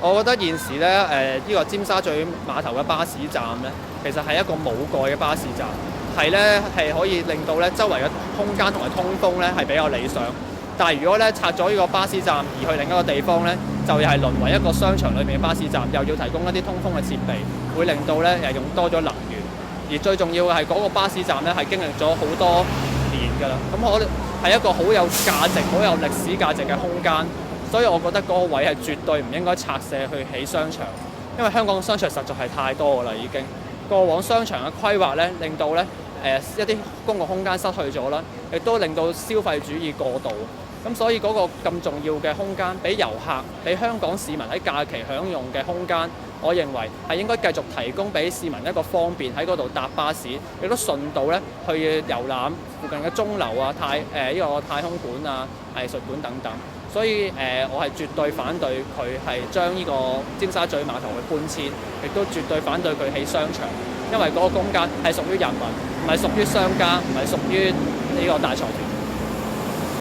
我覺得現時咧，呢個尖沙咀碼頭嘅巴士站咧，其實係一個冇蓋嘅巴士站，係可以令到咧周圍嘅空間同埋通風咧係比較理想。但係如果咧拆咗呢個巴士站而去另一個地方咧，就又係淪為一個商場裏面嘅巴士站，又要提供一啲通風嘅設備，會令到咧用多咗能源。而最重要嘅係嗰個巴士站咧係經歷咗好多年㗎啦，咁我係一個好有價值、好有歷史價值嘅空間。所以我覺得嗰個位係絕對唔應該拆卸去起商場，因為香港嘅商場實在係太多㗎啦，已經過往商場嘅規劃咧，令到咧一啲公共空間失去咗啦，亦都令到消費主義過度。咁所以嗰個咁重要嘅空間，俾遊客、俾香港市民喺假期享用嘅空間，我認為係應該繼續提供俾市民一個方便喺嗰度搭巴士，亦都順道咧去遊覽附近嘅鐘樓啊、呢個太空館啊、藝術館等等。所以我係絕對反對佢係將呢個尖沙咀碼頭去搬遷，亦都絕對反對佢起商場，因為嗰個空間係屬於人民，唔係屬於商家，唔係屬於呢個大財團。